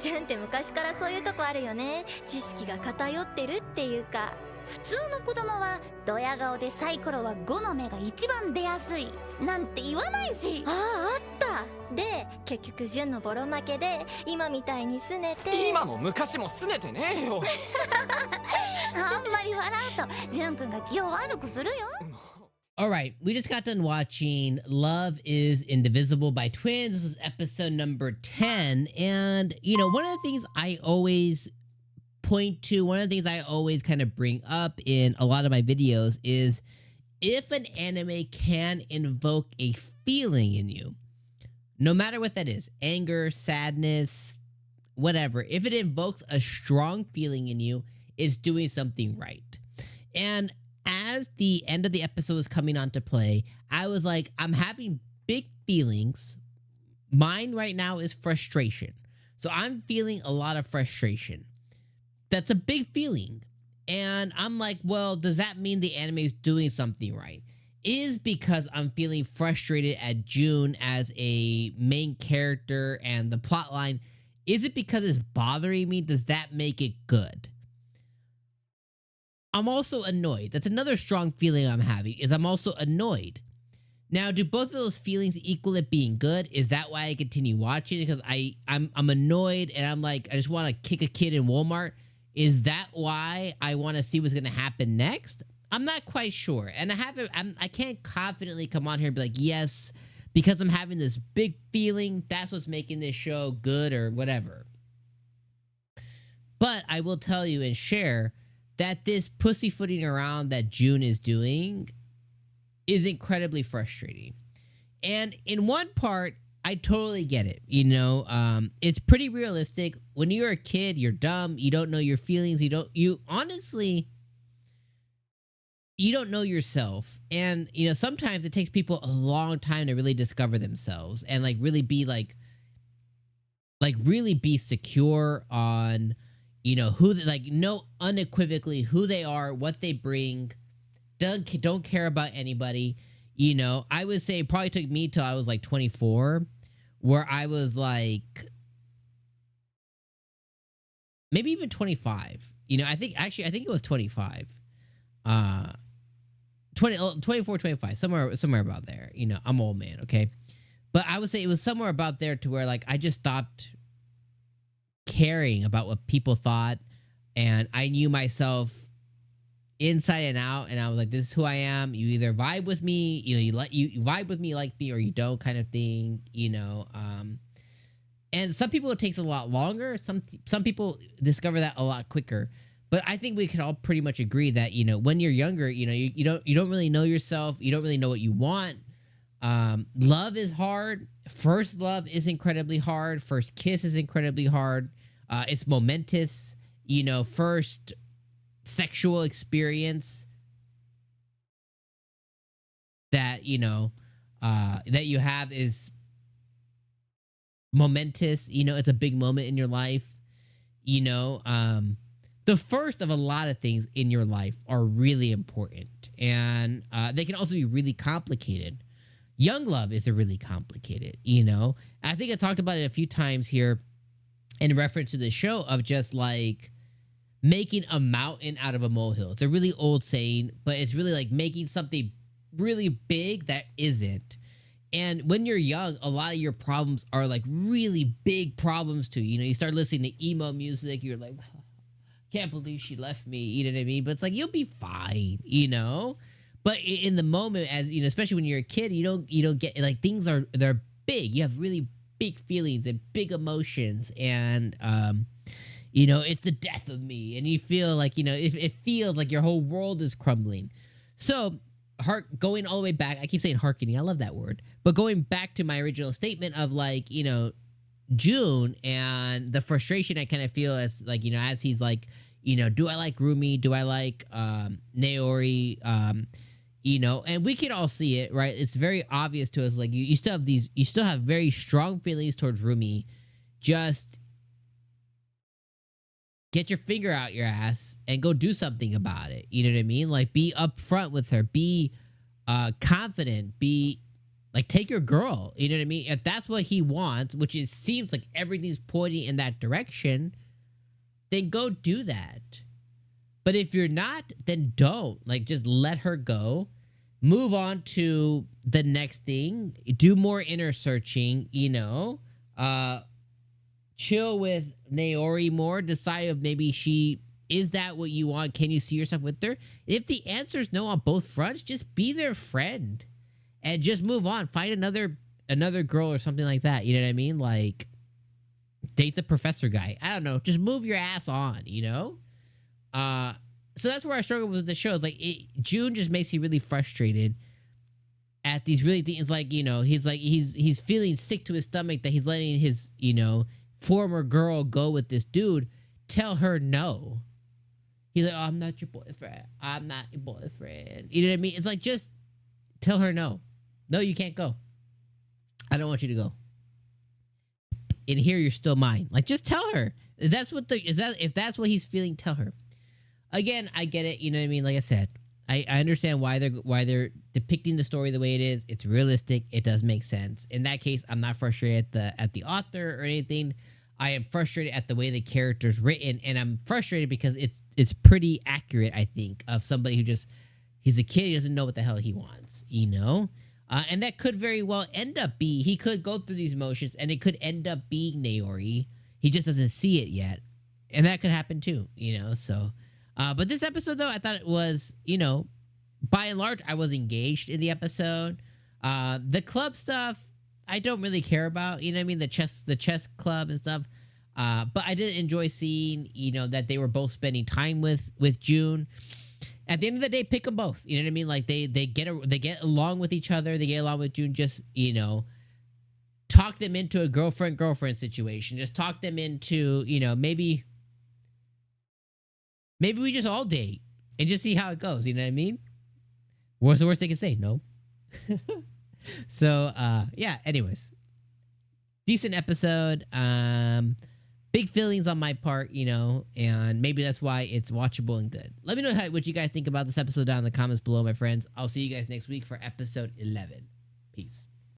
ジュンって昔からそういうとこあるよね。知識が偏ってるっていうか。普通の子供はドヤ顔でサイコロは5の目が一番出やすいなんて言わないし。ああったで、結局ジュンのボロ負けで今みたいに拗ねて。今も昔も拗ねてねえよ。あんまり笑うとジュン君が気を悪くするよ。All right, we just got done watching Love is Indivisible by Twins. This was episode number 10. And, you know, one of the things I always point to, one of the things I always kind of bring up in a lot of my videos is if an anime can invoke a feeling in you, no matter what that is, anger, sadness, whatever, if it invokes a strong feeling in you, it's doing something right. And as the end of the episode was coming on to play, I was like, I'm having big feelings. Mine right now is frustration. So I'm feeling a lot of frustration. That's a big feeling. And I'm like, well, does that mean the anime is doing something right? Is because I'm feeling frustrated at Jun as a main character and the plot line, is it because it's bothering me? Does that make it good? I'm also annoyed. That's another strong feeling I'm having, is I'm also annoyed. Now, do both of those feelings equal it being good? Is that why I continue watching? Because I'm annoyed and I'm like, I just want to kick a kid in Walmart. Is that why I want to see what's going to happen next? I'm not quite sure. And I can't confidently come on here and be like, yes, because I'm having this big feeling, that's what's making this show good or whatever. But I will tell you and share that this pussyfooting around that Jun is doing is incredibly frustrating. And in one part, I totally get it. You know, it's pretty realistic. When you're a kid, you're dumb. You don't know your feelings. You honestly, you don't know yourself. And, you know, sometimes it takes people a long time to really discover themselves and like really be really be secure on, you know, who, like, know unequivocally who they are, what they bring, don't care about anybody. You know, I would say it probably took me till I was like 24, where I was like, maybe even 25. You know, I think it was 25. 24, 25, somewhere about there. You know, I'm old man, okay? But I would say it was somewhere about there to where like I just stopped caring about what people thought, and I knew myself inside and out, and I was like, this is who I am. You either vibe with me, you know, you vibe with me, like me, or you don't, kind of thing, you know. And some people it takes a lot longer. Some people discover that a lot quicker. But I think we could all pretty much agree that, you know, when you're younger, you know, you don't really know yourself. You don't really know what you want. Love is hard. First love is incredibly hard. First kiss is incredibly hard. It's momentous. You know, first sexual experience that, you know, that you have is momentous. You know, it's a big moment in your life. You know, the first of a lot of things in your life are really important, and they can also be really complicated. Young love is a really complicated, you know. I think I talked about it a few times here in reference to the show of just like making a mountain out of a molehill. It's a really old saying, but it's really like making something really big that isn't. And when you're young, a lot of your problems are like really big problems too. You know, you start listening to emo music, you're like, can't believe she left me, you know what I mean? But it's like, you'll be fine, you know? But in the moment, as you know, especially when you're a kid, you don't get, like, they're big. You have really big feelings and big emotions, and you know, it's the death of me, and you feel like, you know, it feels like your whole world is crumbling. So going all the way back, I keep saying hearkening, I love that word, but going back to my original statement of like, you know, Jun and the frustration I kind of feel as like, you know, as he's like, you know, do I like Rumi? Do I like Naori? You know, and we can all see it, right? It's very obvious to us. Like you still have very strong feelings towards Rumi. Just get your finger out your ass and go do something about it. You know what I mean? Like be upfront with her, be confident, be Like, take your girl. You know what I mean? If that's what he wants, which it seems like everything's pointing in that direction, then go do that. But if you're not, then don't. Like, just let her go. Move on to the next thing. Do more inner searching, you know. Chill with Naori more. Decide if maybe is that what you want? Can you see yourself with her? If the answer is no on both fronts, just be their friend. And just move on. Find another girl or something like that. You know what I mean? Like, date the professor guy. I don't know. Just move your ass on, you know? So that's where I struggle with the show. It's like, June just makes me really frustrated at these really things. Like, you know, he's feeling sick to his stomach that he's letting his, you know, former girl go with this dude. Tell her no. He's like, oh, I'm not your boyfriend. I'm not your boyfriend. You know what I mean? It's like, just tell her no. No, you can't go. I don't want you to go. In here, you're still mine. Like, just tell her. If that's what he's feeling, tell her. Again, I get it. You know what I mean? Like I said, I understand why they're depicting the story the way it is. It's realistic. It does make sense. In that case, I'm not frustrated at the author or anything. I am frustrated at the way the character's written, and I'm frustrated because it's pretty accurate, I think, of somebody who just, he's a kid, he doesn't know what the hell he wants, you know? And that could very well end up he could go through these motions and it could end up being Naori. He just doesn't see it yet. And that could happen too, you know? So, but this episode though, I thought it was, you know, by and large, I was engaged in the episode. The club stuff, I don't really care about, you know what I mean? The chess club and stuff. But I did enjoy seeing, you know, that they were both spending time with June. At the end of the day, pick them both. You know what I mean? Like they get along with each other. They get along with June. Just, you know, talk them into a girlfriend situation. Just talk them into, you know, maybe we just all date and just see how it goes. You know what I mean? What's the worst they can say? No. So, yeah, anyways. Decent episode. Big feelings on my part, you know, and maybe that's why it's watchable and good. Let me know what you guys think about this episode down in the comments below, my friends. I'll see you guys next week for episode 11. Peace.